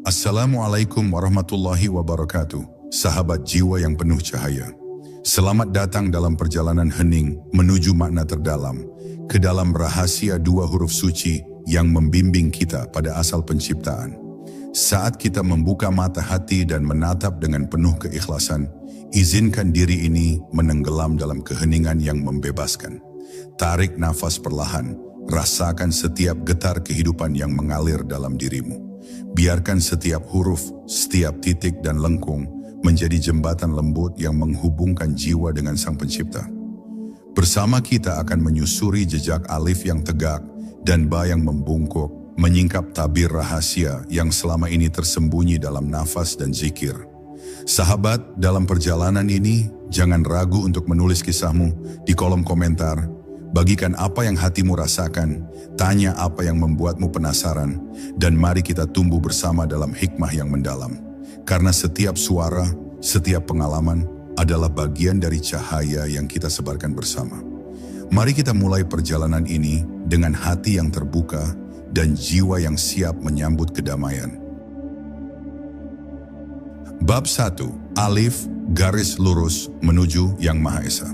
Assalamualaikum warahmatullahi wabarakatuh, sahabat jiwa yang penuh cahaya. Selamat datang dalam perjalanan hening menuju makna terdalam, ke dalam rahasia dua huruf suci yang membimbing kita pada asal penciptaan. Saat kita membuka mata hati dan menatap dengan penuh keikhlasan, izinkan diri ini menenggelam dalam keheningan yang membebaskan. Tarik nafas perlahan, rasakan setiap getar kehidupan yang mengalir dalam dirimu. Biarkan setiap huruf, setiap titik dan lengkung menjadi jembatan lembut yang menghubungkan jiwa dengan Sang Pencipta. Bersama kita akan menyusuri jejak alif yang tegak dan ba yang membungkuk, menyingkap tabir rahasia yang selama ini tersembunyi dalam nafas dan zikir. Sahabat, dalam perjalanan ini, jangan ragu untuk menulis kisahmu di kolom komentar. Bagikan apa yang hatimu rasakan, tanya apa yang membuatmu penasaran, dan mari kita tumbuh bersama dalam hikmah yang mendalam. Karena setiap suara, setiap pengalaman adalah bagian dari cahaya yang kita sebarkan bersama. Mari kita mulai perjalanan ini dengan hati yang terbuka dan jiwa yang siap menyambut kedamaian. Bab 1. Alif, garis lurus menuju Yang Maha Esa.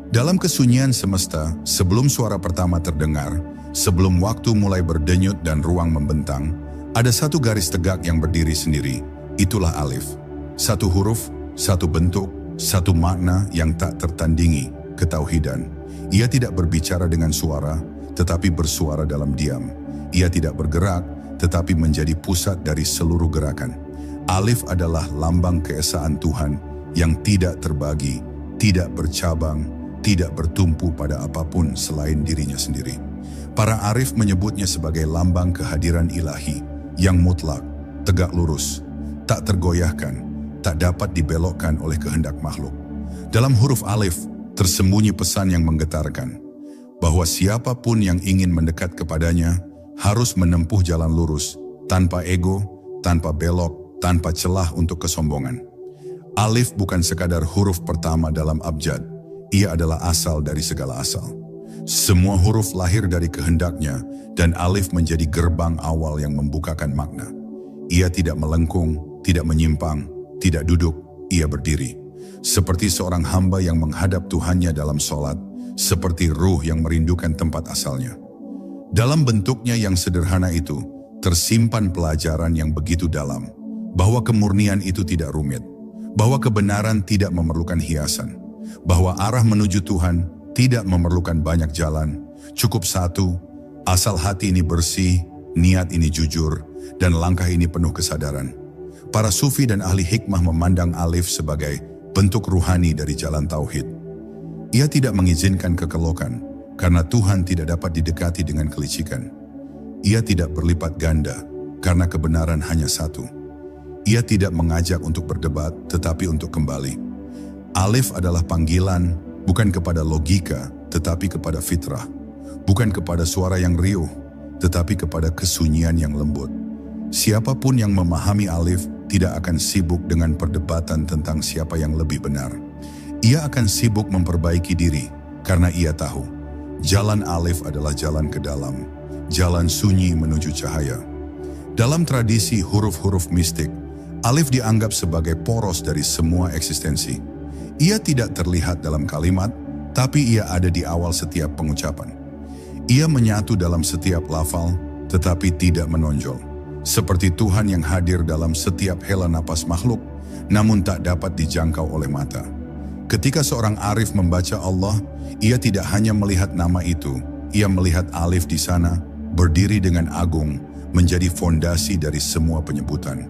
Dalam kesunyian semesta, sebelum suara pertama terdengar, sebelum waktu mulai berdenyut dan ruang membentang, ada satu garis tegak yang berdiri sendiri. Itulah alif. Satu huruf, satu bentuk, satu makna yang tak tertandingi, ketauhidan. Ia tidak berbicara dengan suara, tetapi bersuara dalam diam. Ia tidak bergerak, tetapi menjadi pusat dari seluruh gerakan. Alif adalah lambang keesaan Tuhan yang tidak terbagi, tidak bercabang, tidak bertumpu pada apapun selain dirinya sendiri. Para arif menyebutnya sebagai lambang kehadiran ilahi yang mutlak, tegak lurus, tak tergoyahkan, tak dapat dibelokkan oleh kehendak makhluk. Dalam huruf alif tersembunyi pesan yang menggetarkan, bahwa siapapun yang ingin mendekat kepadanya harus menempuh jalan lurus, tanpa ego, tanpa belok, tanpa celah untuk kesombongan. Alif bukan sekadar huruf pertama dalam abjad, ia adalah asal dari segala asal. Semua huruf lahir dari kehendaknya dan alif menjadi gerbang awal yang membukakan makna. Ia tidak melengkung, tidak menyimpang, tidak duduk, ia berdiri. Seperti seorang hamba yang menghadap Tuhannya dalam sholat, seperti ruh yang merindukan tempat asalnya. Dalam bentuknya yang sederhana itu, tersimpan pelajaran yang begitu dalam, bahwa kemurnian itu tidak rumit, bahwa kebenaran tidak memerlukan hiasan, bahwa arah menuju Tuhan tidak memerlukan banyak jalan, cukup satu, asal hati ini bersih, niat ini jujur, dan langkah ini penuh kesadaran. Para sufi dan ahli hikmah memandang alif sebagai bentuk ruhani dari jalan tauhid. Ia tidak mengizinkan kekelokan, karena Tuhan tidak dapat didekati dengan kelicikan. Ia tidak berlipat ganda, karena kebenaran hanya satu. Ia tidak mengajak untuk berdebat, tetapi untuk kembali. Alif adalah panggilan bukan kepada logika, tetapi kepada fitrah. Bukan kepada suara yang riuh, tetapi kepada kesunyian yang lembut. Siapapun yang memahami alif tidak akan sibuk dengan perdebatan tentang siapa yang lebih benar. Ia akan sibuk memperbaiki diri, karena ia tahu jalan alif adalah jalan ke dalam, jalan sunyi menuju cahaya. Dalam tradisi huruf-huruf mistik, alif dianggap sebagai poros dari semua eksistensi. Ia tidak terlihat dalam kalimat, tapi ia ada di awal setiap pengucapan. Ia menyatu dalam setiap lafal, tetapi tidak menonjol. Seperti Tuhan yang hadir dalam setiap hela napas makhluk, namun tak dapat dijangkau oleh mata. Ketika seorang arif membaca Allah, ia tidak hanya melihat nama itu, ia melihat alif di sana, berdiri dengan agung, menjadi fondasi dari semua penyebutan.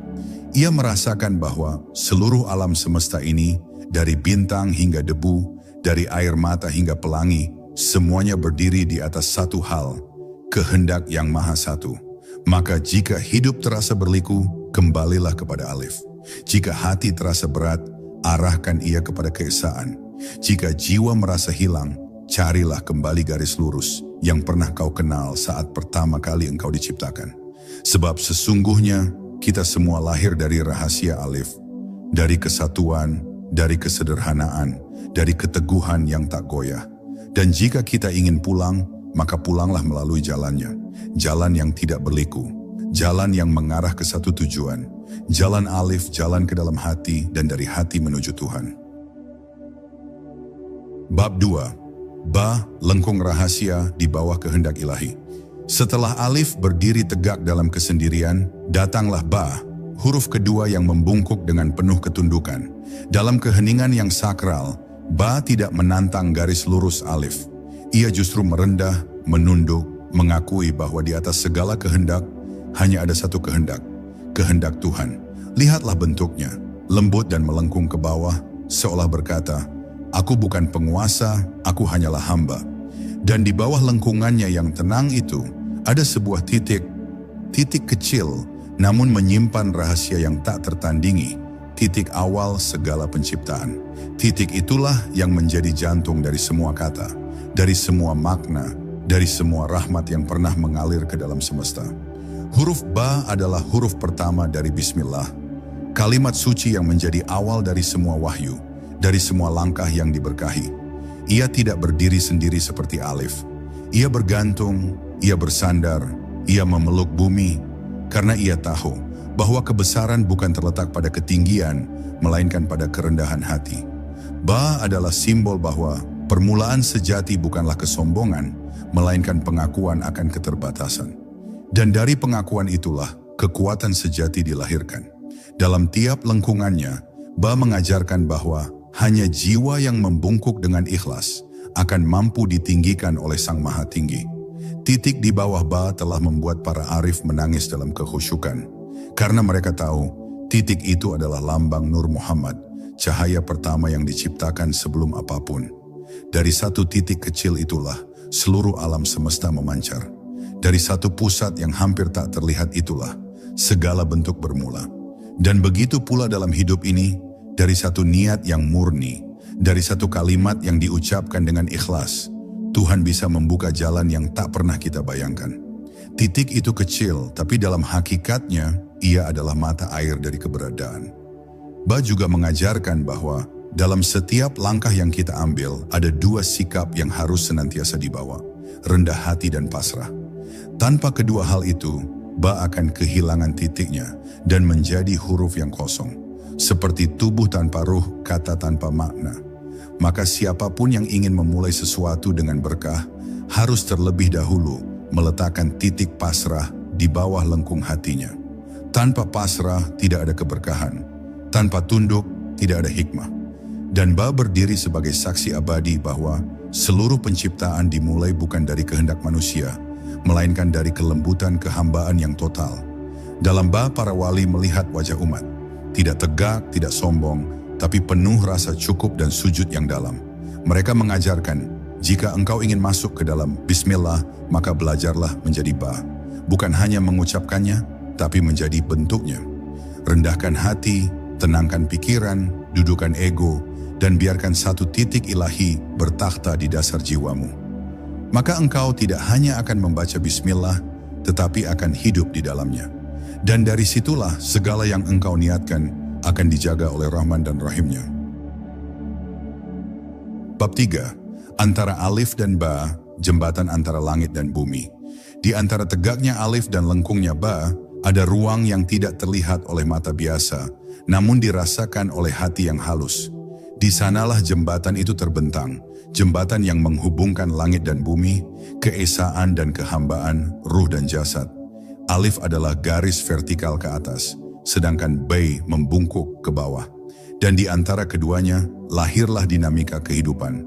Ia merasakan bahwa seluruh alam semesta ini, dari bintang hingga debu, dari air mata hingga pelangi, semuanya berdiri di atas satu hal, kehendak yang maha satu. Maka jika hidup terasa berliku, kembalilah kepada alif. Jika hati terasa berat, arahkan ia kepada keesaan. Jika jiwa merasa hilang, carilah kembali garis lurus yang pernah kau kenal saat pertama kali engkau diciptakan. Sebab sesungguhnya kita semua lahir dari rahasia alif, dari kesatuan, dari kesederhanaan, dari keteguhan yang tak goyah. Dan jika kita ingin pulang, maka pulanglah melalui jalannya, jalan yang tidak berliku, jalan yang mengarah ke satu tujuan, jalan alif, jalan ke dalam hati dan dari hati menuju Tuhan. Bab 2. Ba, lengkung rahasia di bawah kehendak ilahi. Setelah alif berdiri tegak dalam kesendirian, datanglah ba, huruf kedua yang membungkuk dengan penuh ketundukan. Dalam keheningan yang sakral, ba tidak menantang garis lurus alif. Ia justru merendah, menunduk, mengakui bahwa di atas segala kehendak, hanya ada satu kehendak, kehendak Tuhan. Lihatlah bentuknya, lembut dan melengkung ke bawah, seolah berkata, "Aku bukan penguasa, aku hanyalah hamba." Dan di bawah lengkungannya yang tenang itu, ada sebuah titik kecil, namun menyimpan rahasia yang tak tertandingi, titik awal segala penciptaan. Titik itulah yang menjadi jantung dari semua kata, dari semua makna, dari semua rahmat yang pernah mengalir ke dalam semesta. Huruf ba adalah huruf pertama dari Bismillah, kalimat suci yang menjadi awal dari semua wahyu, dari semua langkah yang diberkahi. Ia tidak berdiri sendiri seperti alif. Ia bergantung, ia bersandar, ia memeluk bumi, karena ia tahu bahwa kebesaran bukan terletak pada ketinggian, melainkan pada kerendahan hati. Ba adalah simbol bahwa permulaan sejati bukanlah kesombongan, melainkan pengakuan akan keterbatasan. Dan dari pengakuan itulah kekuatan sejati dilahirkan. Dalam tiap lengkungannya, Ba mengajarkan bahwa hanya jiwa yang membungkuk dengan ikhlas akan mampu ditinggikan oleh Sang Maha Tinggi. Titik di bawah Ba telah membuat para arif menangis dalam kekhusyukan, karena mereka tahu titik itu adalah lambang Nur Muhammad, cahaya pertama yang diciptakan sebelum apapun. Dari satu titik kecil itulah seluruh alam semesta memancar. Dari satu pusat yang hampir tak terlihat itulah segala bentuk bermula. Dan begitu pula dalam hidup ini, dari satu niat yang murni, dari satu kalimat yang diucapkan dengan ikhlas, Tuhan bisa membuka jalan yang tak pernah kita bayangkan. Titik itu kecil, tapi dalam hakikatnya, ia adalah mata air dari keberadaan. Ba juga mengajarkan bahwa dalam setiap langkah yang kita ambil, ada dua sikap yang harus senantiasa dibawa, rendah hati dan pasrah. Tanpa kedua hal itu, Ba akan kehilangan titiknya dan menjadi huruf yang kosong. Seperti tubuh tanpa ruh, kata tanpa makna. Maka siapapun yang ingin memulai sesuatu dengan berkah, harus terlebih dahulu meletakkan titik pasrah di bawah lengkung hatinya. Tanpa pasrah tidak ada keberkahan, tanpa tunduk tidak ada hikmah. Dan Ba berdiri sebagai saksi abadi bahwa seluruh penciptaan dimulai bukan dari kehendak manusia, melainkan dari kelembutan kehambaan yang total. Dalam Ba, para wali melihat wajah umat, tidak tegak, tidak sombong, tapi penuh rasa cukup dan sujud yang dalam. Mereka mengajarkan, jika engkau ingin masuk ke dalam Bismillah, maka belajarlah menjadi Ba. Bukan hanya mengucapkannya, tapi menjadi bentuknya. Rendahkan hati, tenangkan pikiran, dudukan ego, dan biarkan satu titik ilahi bertakhta di dasar jiwamu. Maka engkau tidak hanya akan membaca Bismillah, tetapi akan hidup di dalamnya. Dan dari situlah segala yang engkau niatkan akan dijaga oleh Rahman dan Rahimnya. Bab 3. Antara alif dan ba, jembatan antara langit dan bumi. Di antara tegaknya alif dan lengkungnya ba, ada ruang yang tidak terlihat oleh mata biasa, namun dirasakan oleh hati yang halus. Di sanalah jembatan itu terbentang, jembatan yang menghubungkan langit dan bumi, keesaan dan kehambaan, ruh dan jasad. Alif adalah garis vertikal ke atas, sedangkan Bai membungkuk ke bawah. Dan di antara keduanya, lahirlah dinamika kehidupan.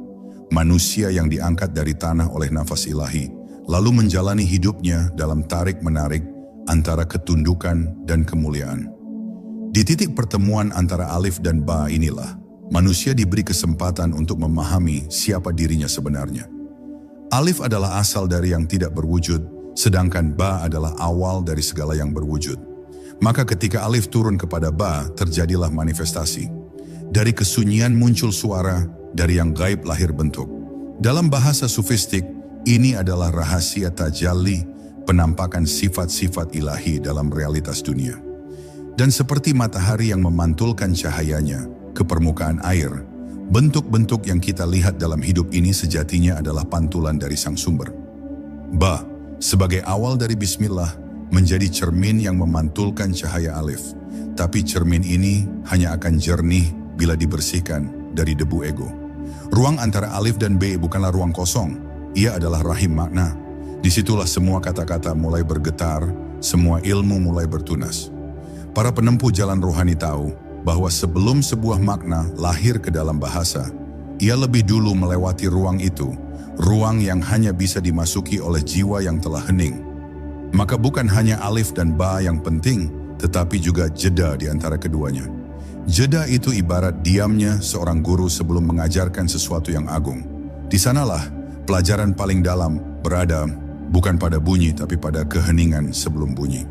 Manusia yang diangkat dari tanah oleh nafas ilahi, lalu menjalani hidupnya dalam tarik-menarik antara ketundukan dan kemuliaan. Di titik pertemuan antara alif dan ba inilah, manusia diberi kesempatan untuk memahami siapa dirinya sebenarnya. Alif adalah asal dari yang tidak berwujud, sedangkan ba adalah awal dari segala yang berwujud. Maka ketika alif turun kepada ba, terjadilah manifestasi. Dari kesunyian muncul suara, dari yang gaib lahir bentuk. Dalam bahasa sufistik, ini adalah rahasia tajalli, penampakan sifat-sifat ilahi dalam realitas dunia. Dan seperti matahari yang memantulkan cahayanya ke permukaan air, bentuk-bentuk yang kita lihat dalam hidup ini sejatinya adalah pantulan dari sang sumber. Ba, sebagai awal dari Bismillah, menjadi cermin yang memantulkan cahaya alif. Tapi cermin ini hanya akan jernih bila dibersihkan dari debu ego. Ruang antara alif dan B bukanlah ruang kosong, ia adalah rahim makna. Disitulah semua kata-kata mulai bergetar, semua ilmu mulai bertunas. Para penempuh jalan rohani tahu bahwa sebelum sebuah makna lahir ke dalam bahasa, ia lebih dulu melewati ruang itu, ruang yang hanya bisa dimasuki oleh jiwa yang telah hening. Maka bukan hanya alif dan ba yang penting, tetapi juga jeda di antara keduanya. Jeda itu ibarat diamnya seorang guru sebelum mengajarkan sesuatu yang agung. Di sanalah pelajaran paling dalam berada, bukan pada bunyi tapi pada keheningan sebelum bunyi.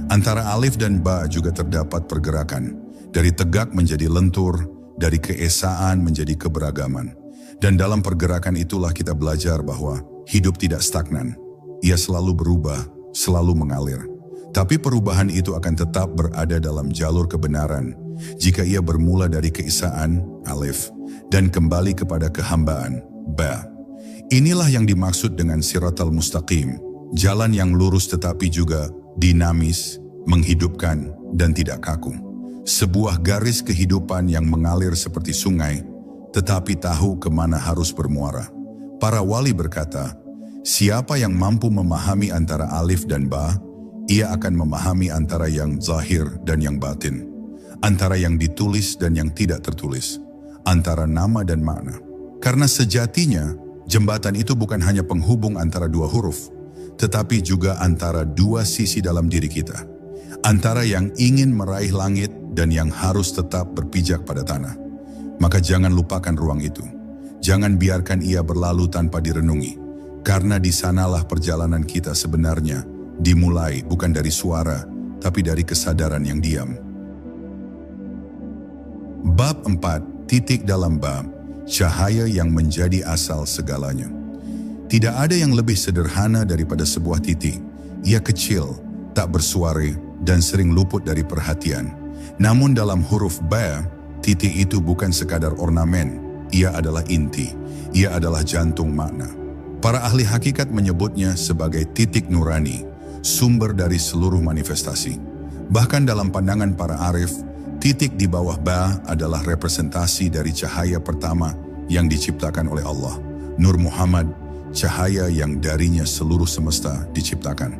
Antara alif dan ba juga terdapat pergerakan, dari tegak menjadi lentur, dari keesaan menjadi keberagaman. Dan dalam pergerakan itulah kita belajar bahwa hidup tidak stagnan. Ia selalu berubah, selalu mengalir. Tapi perubahan itu akan tetap berada dalam jalur kebenaran jika ia bermula dari keesaan, alif, dan kembali kepada kehambaan, ba. Inilah yang dimaksud dengan siratal mustaqim, jalan yang lurus tetapi juga dinamis, menghidupkan, dan tidak kaku. Sebuah garis kehidupan yang mengalir seperti sungai, tetapi tahu kemana harus bermuara. Para wali berkata, siapa yang mampu memahami antara alif dan ba, ia akan memahami antara yang zahir dan yang batin, antara yang ditulis dan yang tidak tertulis, antara nama dan makna. Karena sejatinya, jembatan itu bukan hanya penghubung antara dua huruf, tetapi juga antara dua sisi dalam diri kita. Antara yang ingin meraih langit dan yang harus tetap berpijak pada tanah. Maka jangan lupakan ruang itu. Jangan biarkan ia berlalu tanpa direnungi. Karena di sanalah perjalanan kita sebenarnya dimulai bukan dari suara, tapi dari kesadaran yang diam. Bab 4, titik dalam bab, cahaya yang menjadi asal segalanya. Tidak ada yang lebih sederhana daripada sebuah titik. Ia kecil, tak bersuara, dan sering luput dari perhatian. Namun dalam huruf ba, titik itu bukan sekadar ornamen, ia adalah inti, ia adalah jantung makna. Para ahli hakikat menyebutnya sebagai titik nurani, sumber dari seluruh manifestasi. Bahkan dalam pandangan para arif, titik di bawah ba adalah representasi dari cahaya pertama yang diciptakan oleh Allah, Nur Muhammad, cahaya yang darinya seluruh semesta diciptakan.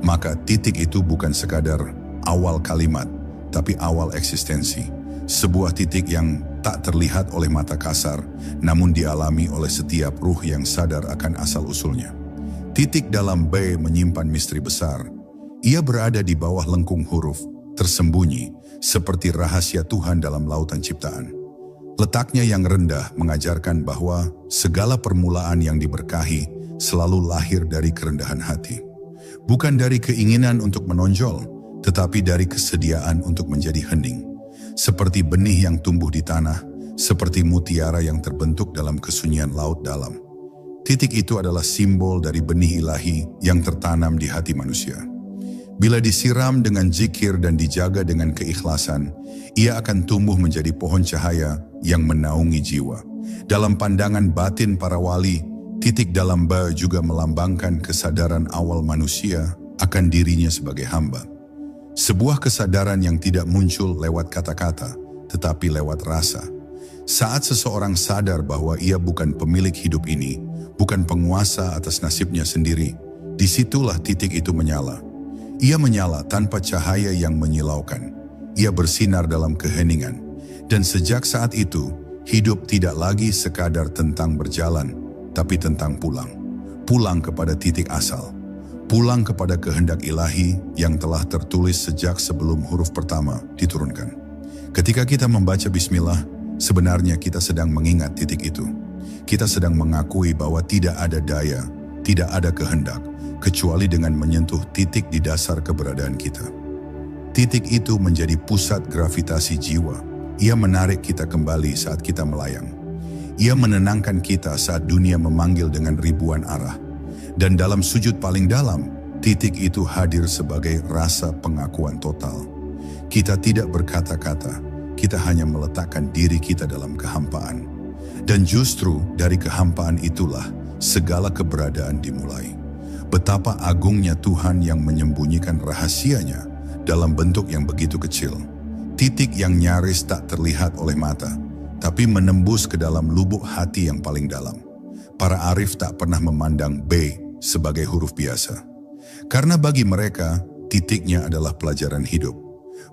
Maka titik itu bukan sekadar awal kalimat, tapi awal eksistensi. Sebuah titik yang tak terlihat oleh mata kasar, namun dialami oleh setiap ruh yang sadar akan asal-usulnya. Titik dalam B menyimpan misteri besar. Ia berada di bawah lengkung huruf, tersembunyi, seperti rahasia Tuhan dalam lautan ciptaan. Letaknya yang rendah mengajarkan bahwa segala permulaan yang diberkahi selalu lahir dari kerendahan hati. Bukan dari keinginan untuk menonjol, tetapi dari kesediaan untuk menjadi hening. Seperti benih yang tumbuh di tanah, seperti mutiara yang terbentuk dalam kesunyian laut dalam. Titik itu adalah simbol dari benih ilahi yang tertanam di hati manusia. Bila disiram dengan zikir dan dijaga dengan keikhlasan, ia akan tumbuh menjadi pohon cahaya yang menaungi jiwa. Dalam pandangan batin para wali, titik dalam ba juga melambangkan kesadaran awal manusia akan dirinya sebagai hamba. Sebuah kesadaran yang tidak muncul lewat kata-kata, tetapi lewat rasa. Saat seseorang sadar bahwa ia bukan pemilik hidup ini, bukan penguasa atas nasibnya sendiri, disitulah titik itu menyala. Ia menyala tanpa cahaya yang menyilaukan. Ia bersinar dalam keheningan. Dan sejak saat itu, hidup tidak lagi sekadar tentang berjalan, tapi tentang pulang. Pulang kepada titik asal. Pulang kepada kehendak ilahi yang telah tertulis sejak sebelum huruf pertama diturunkan. Ketika kita membaca bismillah, sebenarnya kita sedang mengingat titik itu. Kita sedang mengakui bahwa tidak ada daya, tidak ada kehendak, kecuali dengan menyentuh titik di dasar keberadaan kita. Titik itu menjadi pusat gravitasi jiwa. Ia menarik kita kembali saat kita melayang. Ia menenangkan kita saat dunia memanggil dengan ribuan arah. Dan dalam sujud paling dalam, titik itu hadir sebagai rasa pengakuan total. Kita tidak berkata-kata, kita hanya meletakkan diri kita dalam kehampaan. Dan justru dari kehampaan itulah segala keberadaan dimulai. betapa agungnya Tuhan yang menyembunyikan rahasianya dalam bentuk yang begitu kecil. Titik yang nyaris tak terlihat oleh mata, tapi menembus ke dalam lubuk hati yang paling dalam. Para arif tak pernah memandang B sebagai huruf biasa. Karena bagi mereka, titiknya adalah pelajaran hidup.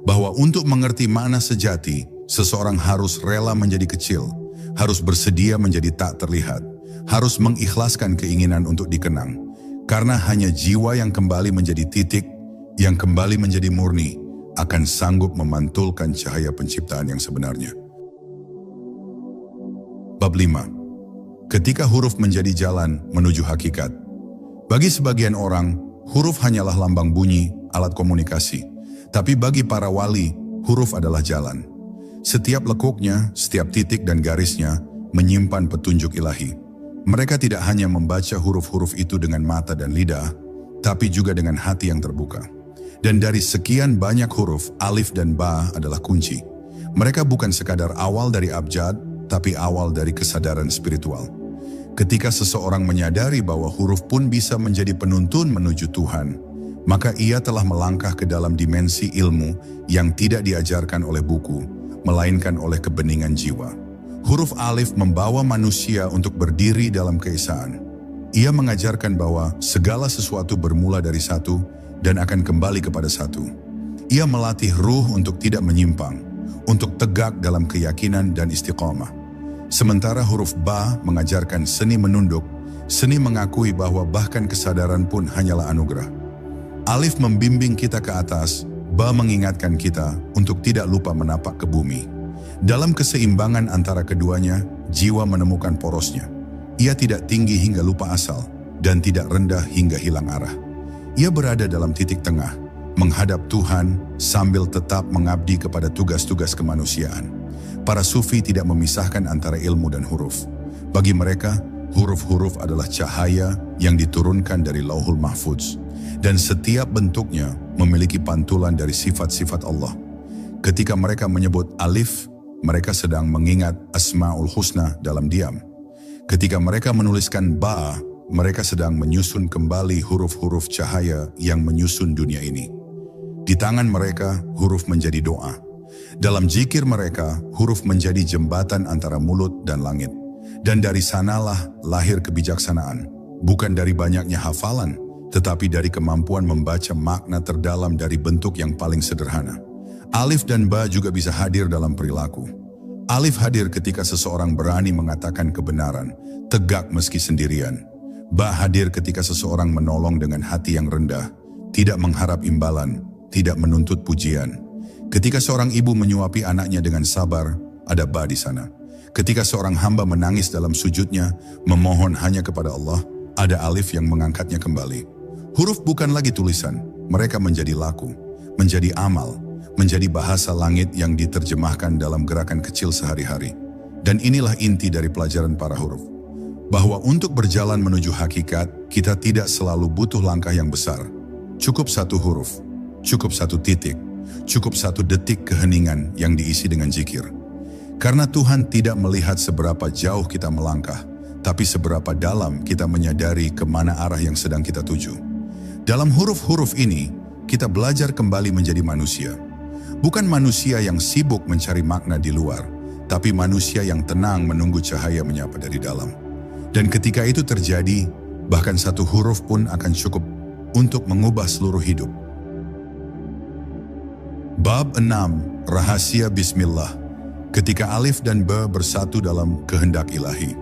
Bahwa untuk mengerti makna sejati, seseorang harus rela menjadi kecil, harus bersedia menjadi tak terlihat, harus mengikhlaskan keinginan untuk dikenang. Karena hanya jiwa yang kembali menjadi titik, yang kembali menjadi murni, akan sanggup memantulkan cahaya penciptaan yang sebenarnya. Bab 5. Ketika huruf menjadi jalan menuju hakikat. Bagi sebagian orang, huruf hanyalah lambang bunyi, alat komunikasi. Tapi bagi para wali, huruf adalah jalan. Setiap lekuknya, setiap titik dan garisnya menyimpan petunjuk ilahi. Mereka tidak hanya membaca huruf-huruf itu dengan mata dan lidah, tapi juga dengan hati yang terbuka. Dan dari sekian banyak huruf, alif dan ba adalah kunci. Mereka bukan sekadar awal dari abjad, tapi awal dari kesadaran spiritual. Ketika seseorang menyadari bahwa huruf pun bisa menjadi penuntun menuju Tuhan, maka ia telah melangkah ke dalam dimensi ilmu yang tidak diajarkan oleh buku, melainkan oleh kebeningan jiwa. Huruf alif membawa manusia untuk berdiri dalam keesaan. Ia mengajarkan bahwa segala sesuatu bermula dari satu, dan akan kembali kepada satu. Ia melatih ruh untuk tidak menyimpang, untuk tegak dalam keyakinan dan istiqamah. Sementara huruf ba mengajarkan seni menunduk, seni mengakui bahwa bahkan kesadaran pun hanyalah anugerah. Alif membimbing kita ke atas, ba mengingatkan kita untuk tidak lupa menapak ke bumi. Dalam keseimbangan antara keduanya, jiwa menemukan porosnya. Ia tidak tinggi hingga lupa asal, dan tidak rendah hingga hilang arah. Ia berada dalam titik tengah, menghadap Tuhan sambil tetap mengabdi kepada tugas-tugas kemanusiaan. Para sufi tidak memisahkan antara ilmu dan huruf. Bagi mereka, huruf-huruf adalah cahaya yang diturunkan dari Lauhul Mahfudz, dan setiap bentuknya memiliki pantulan dari sifat-sifat Allah. Ketika mereka menyebut alif, mereka sedang mengingat Asmaul Husna dalam diam. Ketika mereka menuliskan ba, mereka sedang menyusun kembali huruf-huruf cahaya yang menyusun dunia ini. Di tangan mereka, huruf menjadi doa. Dalam zikir mereka, huruf menjadi jembatan antara mulut dan langit. Dan dari sanalah lahir kebijaksanaan. Bukan dari banyaknya hafalan, tetapi dari kemampuan membaca makna terdalam dari bentuk yang paling sederhana. Alif dan ba juga bisa hadir dalam perilaku. Alif hadir ketika seseorang berani mengatakan kebenaran, tegak meski sendirian. Ba hadir ketika seseorang menolong dengan hati yang rendah, tidak mengharap imbalan, tidak menuntut pujian. Ketika seorang ibu menyuapi anaknya dengan sabar, ada ba di sana. Ketika seorang hamba menangis dalam sujudnya, memohon hanya kepada Allah, ada alif yang mengangkatnya kembali. Huruf bukan lagi tulisan, mereka menjadi laku, menjadi amal, menjadi bahasa langit yang diterjemahkan dalam gerakan kecil sehari-hari. Dan inilah inti dari pelajaran para huruf. Bahwa untuk berjalan menuju hakikat, kita tidak selalu butuh langkah yang besar. Cukup satu huruf, cukup satu titik, cukup satu detik keheningan yang diisi dengan zikir. Karena Tuhan tidak melihat seberapa jauh kita melangkah, tapi seberapa dalam kita menyadari kemana arah yang sedang kita tuju. Dalam huruf-huruf ini, kita belajar kembali menjadi manusia. Bukan manusia yang sibuk mencari makna di luar, tapi manusia yang tenang menunggu cahaya menyapa dari dalam. Dan ketika itu terjadi, bahkan satu huruf pun akan cukup untuk mengubah seluruh hidup. Bab 6. Rahasia Bismillah. Ketika alif dan ba bersatu dalam kehendak ilahi.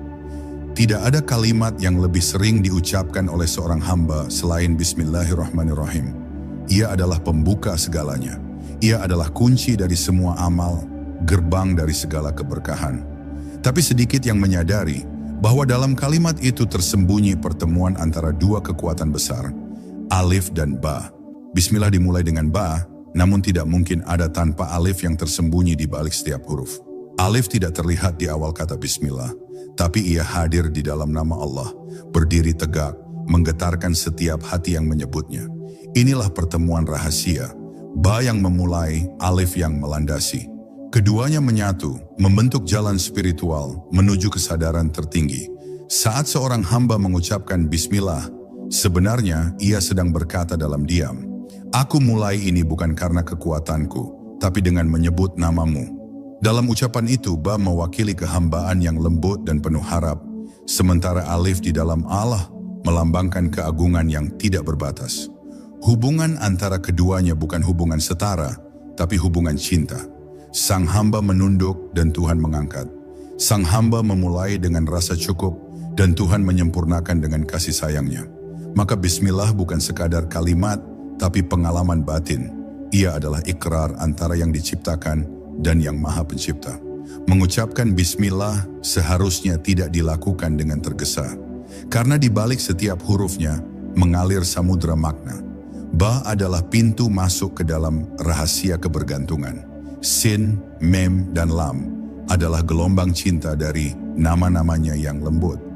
Tidak ada kalimat yang lebih sering diucapkan oleh seorang hamba selain Bismillahirrahmanirrahim. Ia adalah pembuka segalanya. Ia adalah kunci dari semua amal, gerbang dari segala keberkahan. Tapi sedikit yang menyadari bahwa dalam kalimat itu tersembunyi pertemuan antara dua kekuatan besar, alif dan ba. Bismillah dimulai dengan ba, namun tidak mungkin ada tanpa alif yang tersembunyi di balik setiap huruf. Alif tidak terlihat di awal kata bismillah, tapi ia hadir di dalam nama Allah, berdiri tegak, menggetarkan setiap hati yang menyebutnya. Inilah pertemuan rahasia, ba yang memulai, alif yang melandasi. Keduanya menyatu, membentuk jalan spiritual menuju kesadaran tertinggi. Saat seorang hamba mengucapkan bismillah, Sebenarnya ia sedang berkata dalam diam, "Aku mulai ini bukan karena kekuatanku, tapi dengan menyebut namamu." Dalam ucapan itu, Ba mewakili kehambaan yang lembut dan penuh harap, sementara Alif di dalam Allah melambangkan keagungan yang tidak berbatas. Hubungan antara keduanya bukan hubungan setara, tapi hubungan cinta. Sang hamba menunduk dan Tuhan mengangkat. Sang hamba memulai dengan rasa cukup dan Tuhan menyempurnakan dengan kasih sayangnya. Maka bismillah bukan sekadar kalimat, tapi pengalaman batin. Ia adalah ikrar antara yang diciptakan dan yang Maha Pencipta. Mengucapkan bismillah seharusnya tidak dilakukan dengan tergesa, karena di balik setiap hurufnya mengalir samudra makna. Ba adalah pintu masuk ke dalam rahasia kebergantungan. Sin, Mem, dan Lam adalah gelombang cinta dari nama-namanya yang lembut.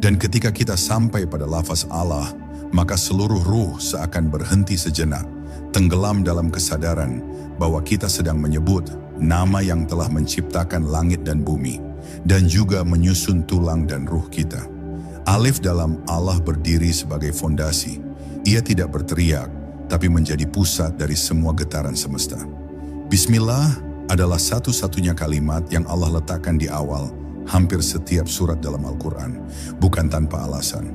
Dan ketika kita sampai pada lafaz Allah, maka seluruh ruh seakan berhenti sejenak, tenggelam dalam kesadaran bahwa kita sedang menyebut nama yang telah menciptakan langit dan bumi, dan juga menyusun tulang dan ruh kita. Alif dalam Allah berdiri sebagai fondasi. Ia tidak berteriak, tapi menjadi pusat dari semua getaran semesta. Bismillah adalah satu-satunya kalimat yang Allah letakkan di awal hampir setiap surat dalam Al-Quran, bukan tanpa alasan.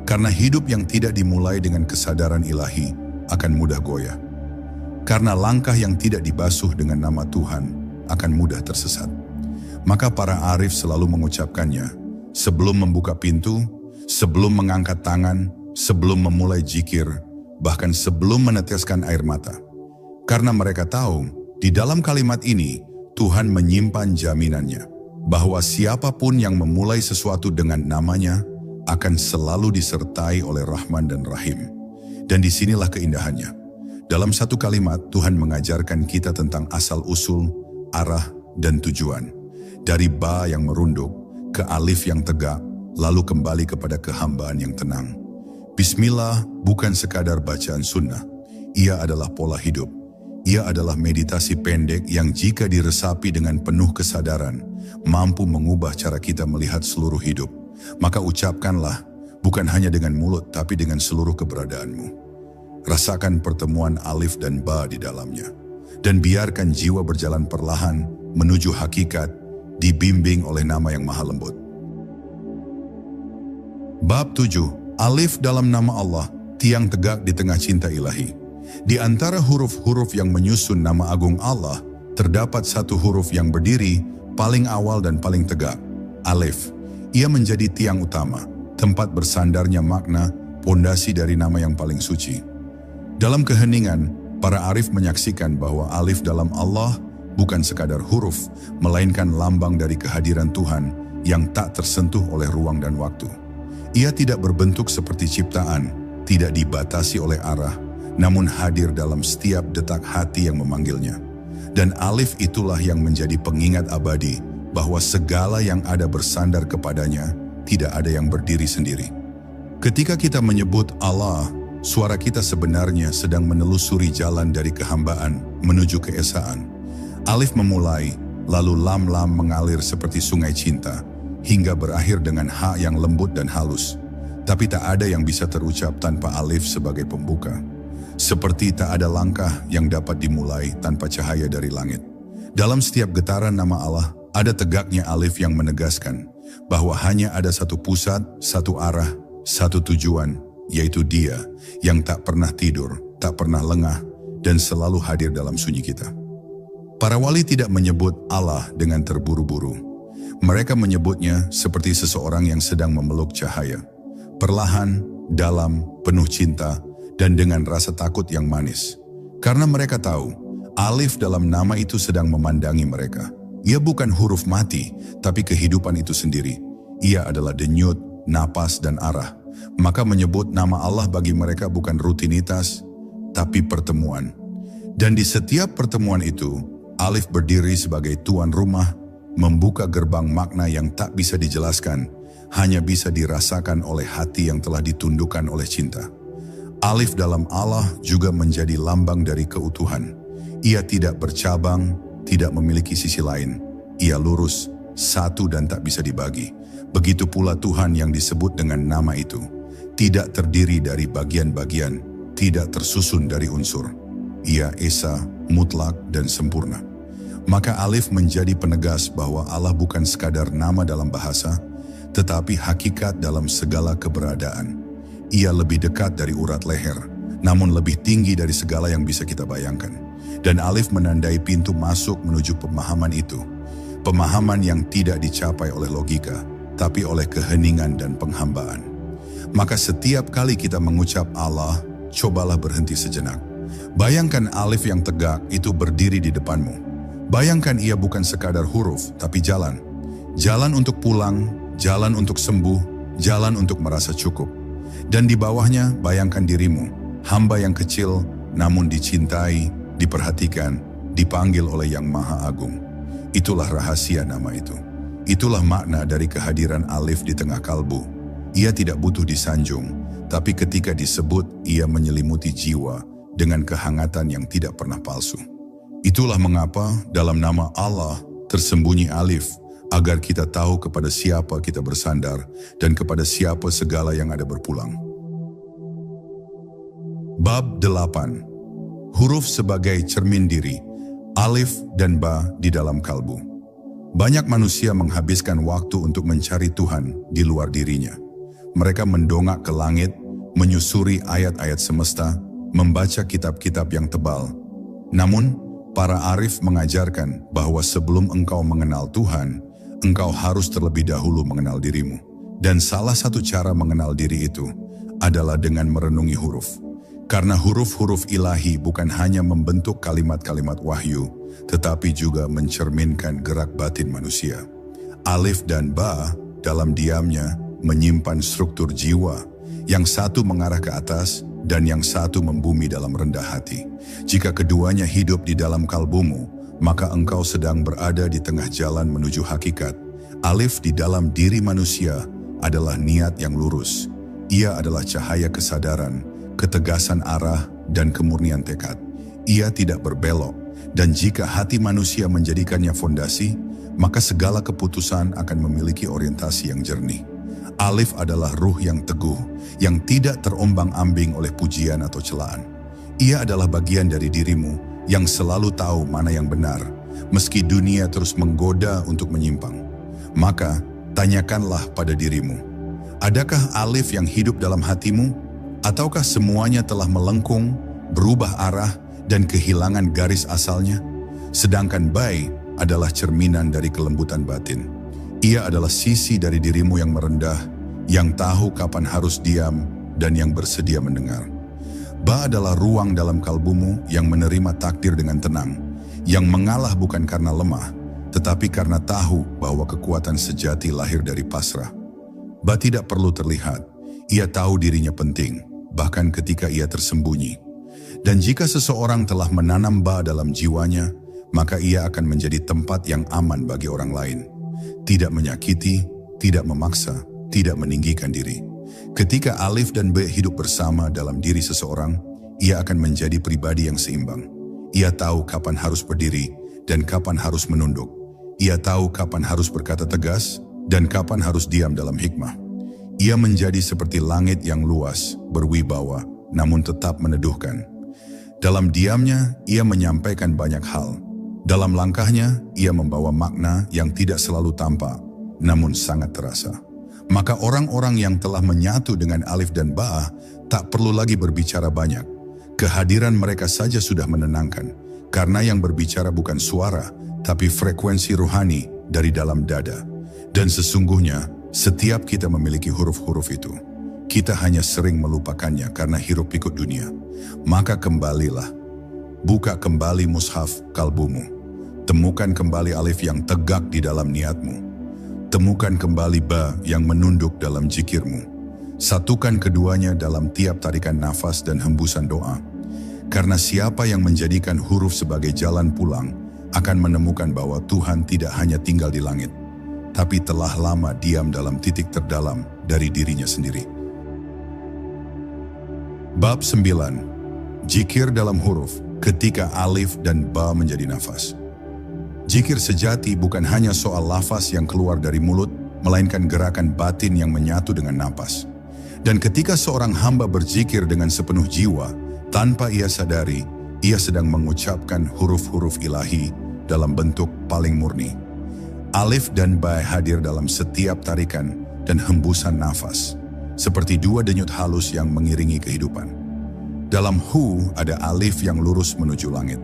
Karena hidup yang tidak dimulai dengan kesadaran ilahi akan mudah goyah. Karena langkah yang tidak dibasuh dengan nama Tuhan akan mudah tersesat. Maka para arif selalu mengucapkannya sebelum membuka pintu, sebelum mengangkat tangan, sebelum memulai zikir, bahkan sebelum meneteskan air mata. Karena mereka tahu, di dalam kalimat ini Tuhan menyimpan jaminannya bahwa siapapun yang memulai sesuatu dengan namanya akan selalu disertai oleh Rahman dan Rahim. Dan disinilah keindahannya. Dalam satu kalimat, Tuhan mengajarkan kita tentang asal-usul, arah, dan tujuan. Dari Ba yang merunduk, ke Alif yang tegak, lalu kembali kepada kehambaan yang tenang. Bismillah bukan sekadar bacaan sunnah. Ia adalah pola hidup. Ia adalah meditasi pendek yang jika diresapi dengan penuh kesadaran, mampu mengubah cara kita melihat seluruh hidup. Maka ucapkanlah, bukan hanya dengan mulut, tapi dengan seluruh keberadaanmu. Rasakan pertemuan Alif dan Ba di dalamnya. Dan biarkan jiwa berjalan perlahan menuju hakikat, dibimbing oleh nama yang maha lembut. Bab 7. Alif dalam nama Allah, tiang tegak di tengah cinta ilahi. Di antara huruf-huruf yang menyusun nama agung Allah, terdapat satu huruf yang berdiri paling awal dan paling tegak, Alif. Ia menjadi tiang utama, tempat bersandarnya makna, pondasi dari nama yang paling suci. Dalam keheningan, para arif menyaksikan bahwa Alif dalam Allah bukan sekadar huruf, melainkan lambang dari kehadiran Tuhan yang tak tersentuh oleh ruang dan waktu. Ia tidak berbentuk seperti ciptaan, tidak dibatasi oleh arah, namun hadir dalam setiap detak hati yang memanggilnya. Dan Alif itulah yang menjadi pengingat abadi bahwa segala yang ada bersandar kepadanya, tidak ada yang berdiri sendiri. Ketika kita menyebut Allah, suara kita sebenarnya sedang menelusuri jalan dari kehambaan menuju keesaan. Alif memulai, lalu lam-lam mengalir seperti sungai cinta, hingga berakhir dengan ha yang lembut dan halus. Tapi tak ada yang bisa terucap tanpa Alif sebagai pembuka. Seperti tak ada langkah yang dapat dimulai tanpa cahaya dari langit. Dalam setiap getaran nama Allah, ada tegaknya Alif yang menegaskan bahwa hanya ada satu pusat, satu arah, satu tujuan, yaitu Dia yang tak pernah tidur, tak pernah lengah, dan selalu hadir dalam sunyi kita. Para wali tidak menyebut Allah dengan terburu-buru. Mereka menyebutnya seperti seseorang yang sedang memeluk cahaya. Perlahan, dalam, penuh cinta, dan dengan rasa takut yang manis. Karena mereka tahu, Alif dalam nama itu sedang memandangi mereka. Ia bukan huruf mati, tapi kehidupan itu sendiri. Ia adalah denyut, napas, dan arah. Maka menyebut nama Allah bagi mereka bukan rutinitas, tapi pertemuan. Dan di setiap pertemuan itu, Alif berdiri sebagai tuan rumah, membuka gerbang makna yang tak bisa dijelaskan, hanya bisa dirasakan oleh hati yang telah ditundukkan oleh cinta. Alif dalam Allah juga menjadi lambang dari keutuhan. Ia tidak bercabang, tidak memiliki sisi lain. Ia lurus, satu dan tak bisa dibagi. Begitu pula Tuhan yang disebut dengan nama itu. tidak terdiri dari bagian-bagian, tidak tersusun dari unsur. Ia esa, mutlak, dan sempurna. Maka alif menjadi penegas bahwa Allah bukan sekadar nama dalam bahasa, tetapi hakikat dalam segala keberadaan. Ia lebih dekat dari urat leher, namun lebih tinggi dari segala yang bisa kita bayangkan. Dan alif menandai pintu masuk menuju pemahaman itu. Pemahaman yang tidak dicapai oleh logika, tapi oleh keheningan dan penghambaan. Maka setiap kali kita mengucap Allah, cobalah berhenti sejenak. Bayangkan alif yang tegak itu berdiri di depanmu. Bayangkan ia bukan sekadar huruf, tapi jalan. Jalan untuk pulang, jalan untuk sembuh, jalan untuk merasa cukup. Dan di bawahnya bayangkan dirimu, hamba yang kecil namun dicintai, diperhatikan, dipanggil oleh Yang Maha Agung. Itulah rahasia nama itu. Itulah makna dari kehadiran alif di tengah kalbu. Ia tidak butuh disanjung, tapi ketika disebut ia menyelimuti jiwa dengan kehangatan yang tidak pernah palsu. Itulah mengapa dalam nama Allah tersembunyi alif, agar kita tahu kepada siapa kita bersandar dan kepada siapa segala yang ada berpulang. Bab 8. Huruf sebagai cermin diri, alif dan ba di dalam kalbu. Banyak manusia menghabiskan waktu untuk mencari Tuhan di luar dirinya. Mereka mendongak ke langit, menyusuri ayat-ayat semesta, membaca kitab-kitab yang tebal. Namun, para arif mengajarkan bahwa sebelum engkau mengenal Tuhan, engkau harus terlebih dahulu mengenal dirimu. Dan salah satu cara mengenal diri itu adalah dengan merenungi huruf. Karena huruf-huruf ilahi bukan hanya membentuk kalimat-kalimat wahyu, tetapi juga mencerminkan gerak batin manusia. Alif dan ba dalam diamnya menyimpan struktur jiwa, yang satu mengarah ke atas dan yang satu membumi dalam rendah hati. Jika keduanya hidup di dalam kalbumu, maka engkau sedang berada di tengah jalan menuju hakikat. Alif di dalam diri manusia adalah niat yang lurus. Ia adalah cahaya kesadaran, ketegasan arah, dan kemurnian tekad. Ia tidak berbelok, dan jika hati manusia menjadikannya fondasi, maka segala keputusan akan memiliki orientasi yang jernih. Alif adalah ruh yang teguh, yang tidak terombang-ambing oleh pujian atau celaan. Ia adalah bagian dari dirimu yang selalu tahu mana yang benar, meski dunia terus menggoda untuk menyimpang. Maka, tanyakanlah pada dirimu, adakah alif yang hidup dalam hatimu? Ataukah semuanya telah melengkung, berubah arah, dan kehilangan garis asalnya? Sedangkan bai adalah cerminan dari kelembutan batin. Ia adalah sisi dari dirimu yang merendah, yang tahu kapan harus diam, dan yang bersedia mendengar. Ba adalah ruang dalam kalbumu yang menerima takdir dengan tenang, yang mengalah bukan karena lemah, tetapi karena tahu bahwa kekuatan sejati lahir dari pasrah. Ba tidak perlu terlihat, ia tahu dirinya penting, bahkan ketika ia tersembunyi. Dan jika seseorang telah menanam ba dalam jiwanya, maka ia akan menjadi tempat yang aman bagi orang lain. Tidak menyakiti, tidak memaksa, tidak meninggikan diri. Ketika alif dan ba hidup bersama dalam diri seseorang, ia akan menjadi pribadi yang seimbang. Ia tahu kapan harus berdiri dan kapan harus menunduk. Ia tahu kapan harus berkata tegas dan kapan harus diam dalam hikmah. Ia menjadi seperti langit yang luas, berwibawa, namun tetap meneduhkan. Dalam diamnya, ia menyampaikan banyak hal. Dalam langkahnya, ia membawa makna yang tidak selalu tampak, namun sangat terasa. Maka orang-orang yang telah menyatu dengan alif dan ba tak perlu lagi berbicara banyak. Kehadiran mereka saja sudah menenangkan, karena yang berbicara bukan suara, tapi frekuensi ruhani dari dalam dada. Dan sesungguhnya, setiap kita memiliki huruf-huruf itu. Kita hanya sering melupakannya karena hirup pikuk dunia. Maka kembalilah, buka kembali mushaf kalbumu. Temukan kembali alif yang tegak di dalam niatmu. Temukan kembali ba yang menunduk dalam zikirmu. Satukan keduanya dalam tiap tarikan nafas dan hembusan doa. Karena siapa yang menjadikan huruf sebagai jalan pulang akan menemukan bahwa Tuhan tidak hanya tinggal di langit, tapi telah lama diam dalam titik terdalam dari dirinya sendiri. Bab 9. Zikir dalam huruf ketika alif dan ba menjadi nafas. Zikir sejati bukan hanya soal lafaz yang keluar dari mulut, melainkan gerakan batin yang menyatu dengan napas. Dan ketika seorang hamba berzikir dengan sepenuh jiwa, tanpa ia sadari, ia sedang mengucapkan huruf-huruf ilahi dalam bentuk paling murni. Alif dan ba hadir dalam setiap tarikan dan hembusan nafas, seperti dua denyut halus yang mengiringi kehidupan. Dalam hu ada alif yang lurus menuju langit.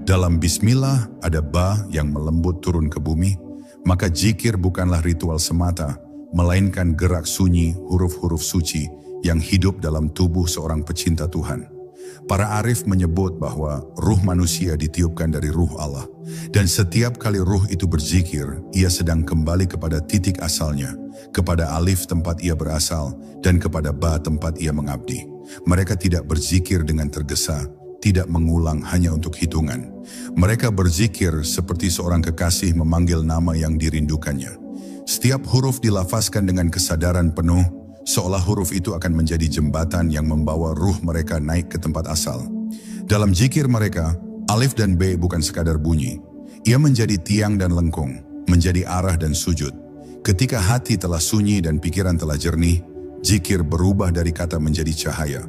Dalam bismillah ada ba yang melembut turun ke bumi. Maka zikir bukanlah ritual semata, melainkan gerak sunyi huruf-huruf suci yang hidup dalam tubuh seorang pecinta Tuhan. Para arif menyebut bahwa ruh manusia ditiupkan dari ruh Allah. Dan setiap kali ruh itu berzikir, ia sedang kembali kepada titik asalnya, kepada alif tempat ia berasal, dan kepada ba tempat ia mengabdi. Mereka tidak berzikir dengan tergesa, tidak mengulang hanya untuk hitungan. Mereka berzikir seperti seorang kekasih memanggil nama yang dirindukannya. Setiap huruf dilafazkan dengan kesadaran penuh, seolah huruf itu akan menjadi jembatan yang membawa ruh mereka naik ke tempat asal. Dalam zikir mereka, alif dan b bukan sekadar bunyi. Ia menjadi tiang dan lengkung, menjadi arah dan sujud. Ketika hati telah sunyi dan pikiran telah jernih, zikir berubah dari kata menjadi cahaya.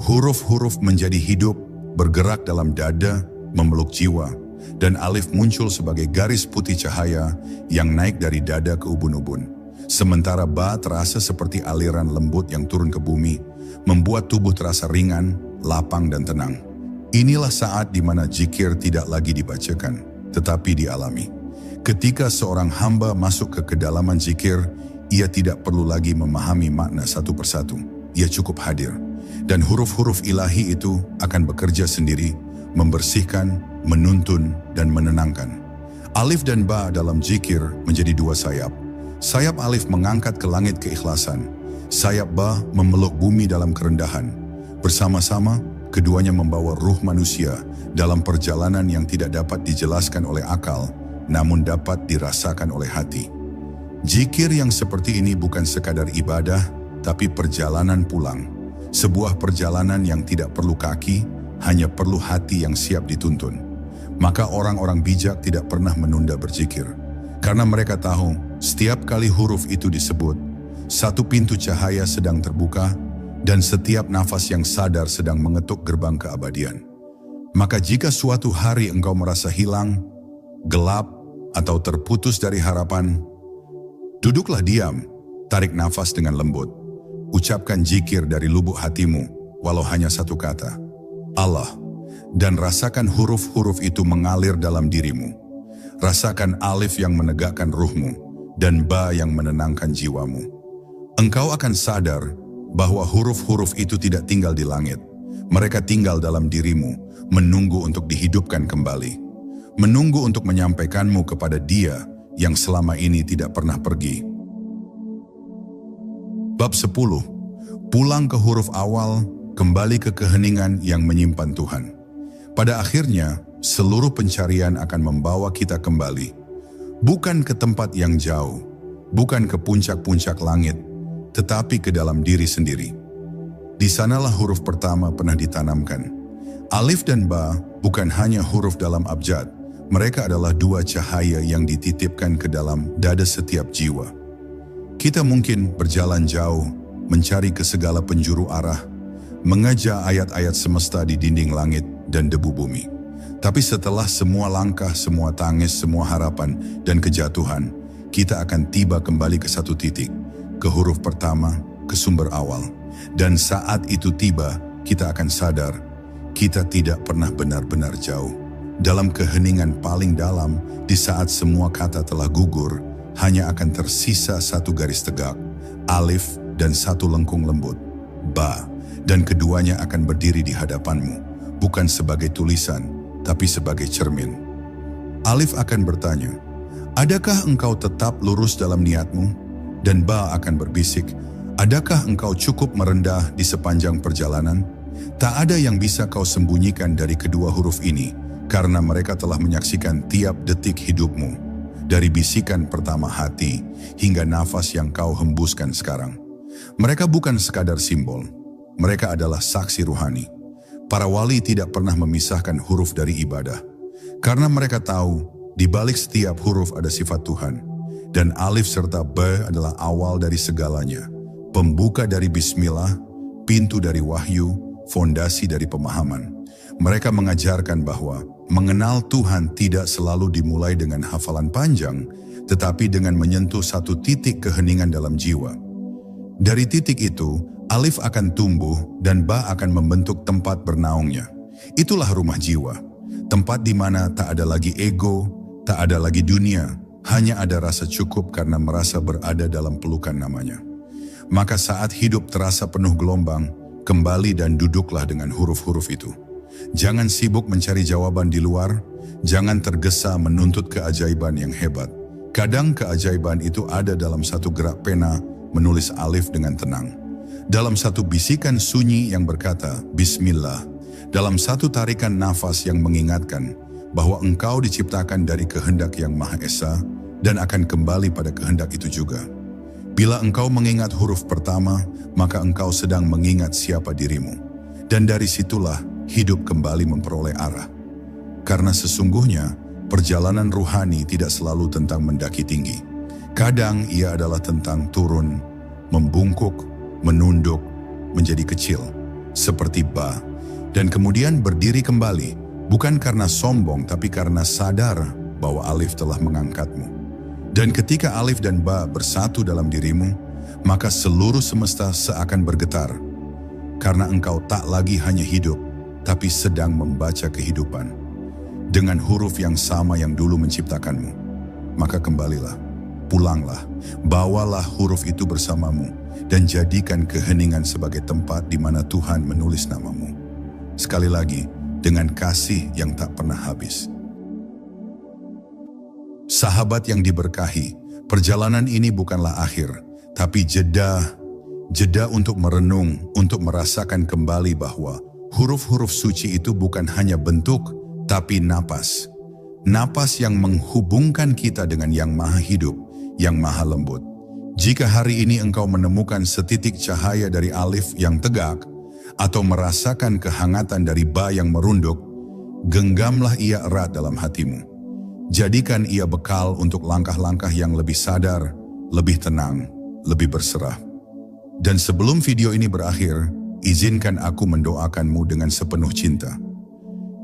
Huruf-huruf menjadi hidup, bergerak dalam dada, memeluk jiwa, dan alif muncul sebagai garis putih cahaya yang naik dari dada ke ubun-ubun. Sementara ba terasa seperti aliran lembut yang turun ke bumi, membuat tubuh terasa ringan, lapang dan tenang. Inilah saat di mana zikir tidak lagi dibacakan, tetapi dialami. Ketika seorang hamba masuk ke kedalaman zikir, ia tidak perlu lagi memahami makna satu persatu. Ia cukup hadir. Dan huruf-huruf ilahi itu akan bekerja sendiri, membersihkan, menuntun, dan menenangkan. Alif dan ba dalam zikir menjadi dua sayap. Sayap alif mengangkat ke langit keikhlasan. Sayap ba memeluk bumi dalam kerendahan. Bersama-sama, keduanya membawa ruh manusia dalam perjalanan yang tidak dapat dijelaskan oleh akal, namun dapat dirasakan oleh hati. Zikir yang seperti ini bukan sekadar ibadah, tapi perjalanan pulang. Sebuah perjalanan yang tidak perlu kaki, hanya perlu hati yang siap dituntun. Maka orang-orang bijak tidak pernah menunda berzikir. Karena mereka tahu, setiap kali huruf itu disebut, satu pintu cahaya sedang terbuka, dan setiap nafas yang sadar sedang mengetuk gerbang keabadian. Maka jika suatu hari engkau merasa hilang, gelap, atau terputus dari harapan, duduklah diam, tarik nafas dengan lembut. Ucapkan zikir dari lubuk hatimu, walau hanya satu kata, Allah, dan rasakan huruf-huruf itu mengalir dalam dirimu. Rasakan alif yang menegakkan ruhmu, dan ba yang menenangkan jiwamu. Engkau akan sadar bahwa huruf-huruf itu tidak tinggal di langit. Mereka tinggal dalam dirimu, menunggu untuk dihidupkan kembali. Menunggu untuk menyampaikanmu kepada Dia yang selama ini tidak pernah pergi. Bab 10. Pulang ke huruf awal, kembali ke keheningan yang menyimpan Tuhan. Pada akhirnya, seluruh pencarian akan membawa kita kembali. Bukan ke tempat yang jauh, bukan ke puncak-puncak langit, tetapi ke dalam diri sendiri. Di sanalah huruf pertama pernah ditanamkan. Alif dan ba bukan hanya huruf dalam abjad, mereka adalah dua cahaya yang dititipkan ke dalam dada setiap jiwa. Kita mungkin berjalan jauh, mencari ke segala penjuru arah, mengeja ayat-ayat semesta di dinding langit dan debu bumi. Tapi setelah semua langkah, semua tangis, semua harapan, dan kejatuhan, kita akan tiba kembali ke satu titik, ke huruf pertama, ke sumber awal. Dan saat itu tiba, kita akan sadar, kita tidak pernah benar-benar jauh. Dalam keheningan paling dalam, di saat semua kata telah gugur, hanya akan tersisa satu garis tegak, alif dan satu lengkung lembut, ba, dan keduanya akan berdiri di hadapanmu, bukan sebagai tulisan, tapi sebagai cermin. Alif akan bertanya, adakah engkau tetap lurus dalam niatmu? Dan ba akan berbisik, adakah engkau cukup merendah di sepanjang perjalanan? Tak ada yang bisa kau sembunyikan dari kedua huruf ini, karena mereka telah menyaksikan tiap detik hidupmu, dari bisikan pertama hati hingga nafas yang kau hembuskan sekarang. Mereka bukan sekadar simbol, mereka adalah saksi ruhani. Para wali tidak pernah memisahkan huruf dari ibadah, karena mereka tahu di balik setiap huruf ada sifat Tuhan, dan alif serta ba adalah awal dari segalanya. pembuka dari bismillah, pintu dari wahyu, fondasi dari pemahaman. Mereka mengajarkan bahwa mengenal Tuhan tidak selalu dimulai dengan hafalan panjang, tetapi dengan menyentuh satu titik keheningan dalam jiwa. Dari titik itu, alif akan tumbuh dan ba akan membentuk tempat bernaungnya. Itulah rumah jiwa, tempat di mana tak ada lagi ego, tak ada lagi dunia, hanya ada rasa cukup karena merasa berada dalam pelukan namanya. Maka saat hidup terasa penuh gelombang, kembali dan duduklah dengan huruf-huruf itu. Jangan sibuk mencari jawaban di luar, jangan tergesa menuntut keajaiban yang hebat. Kadang keajaiban itu ada dalam satu gerak pena menulis alif dengan tenang. Dalam satu bisikan sunyi yang berkata, Bismillah. Dalam satu tarikan nafas yang mengingatkan bahwa engkau diciptakan dari kehendak yang Maha Esa dan akan kembali pada kehendak itu juga. Bila engkau mengingat huruf pertama, maka engkau sedang mengingat siapa dirimu. Dan dari situlah hidup kembali memperoleh arah. Karena sesungguhnya perjalanan ruhani tidak selalu tentang mendaki tinggi. Kadang ia adalah tentang turun, membungkuk, menunduk, menjadi kecil, seperti ba, dan kemudian berdiri kembali, bukan karena sombong tapi karena sadar bahwa alif telah mengangkatmu. Dan ketika alif dan ba bersatu dalam dirimu, maka seluruh semesta seakan bergetar. Karena engkau tak lagi hanya hidup, tapi sedang membaca kehidupan. Dengan huruf yang sama yang dulu menciptakanmu. Maka kembalilah, pulanglah, bawalah huruf itu bersamamu, dan jadikan keheningan sebagai tempat di mana Tuhan menulis namamu. Sekali lagi, dengan kasih yang tak pernah habis. Sahabat yang diberkahi, perjalanan ini bukanlah akhir, tapi jeda untuk merenung, untuk merasakan kembali bahwa huruf-huruf suci itu bukan hanya bentuk, tapi napas. Napas yang menghubungkan kita dengan yang maha hidup, yang maha lembut. Jika hari ini engkau menemukan setitik cahaya dari alif yang tegak, atau merasakan kehangatan dari ba yang merunduk, genggamlah ia erat dalam hatimu. Jadikan ia bekal untuk langkah-langkah yang lebih sadar, lebih tenang, lebih berserah. Dan sebelum video ini berakhir, izinkan aku mendoakanmu dengan sepenuh cinta.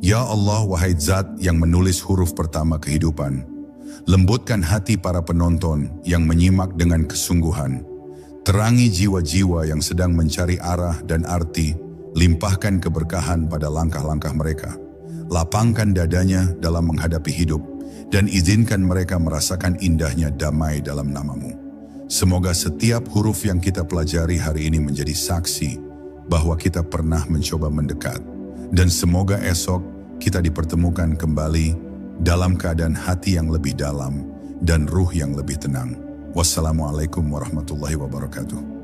Ya Allah, wahai Zat yang menulis huruf pertama kehidupan, lembutkan hati para penonton yang menyimak dengan kesungguhan. Terangi jiwa-jiwa yang sedang mencari arah dan arti, limpahkan keberkahan pada langkah-langkah mereka. Lapangkan dadanya dalam menghadapi hidup, dan izinkan mereka merasakan indahnya damai dalam namamu. Semoga setiap huruf yang kita pelajari hari ini menjadi saksi bahwa kita pernah mencoba mendekat. Dan semoga esok kita dipertemukan kembali dalam keadaan hati yang lebih dalam dan ruh yang lebih tenang. Wassalamualaikum warahmatullahi wabarakatuh.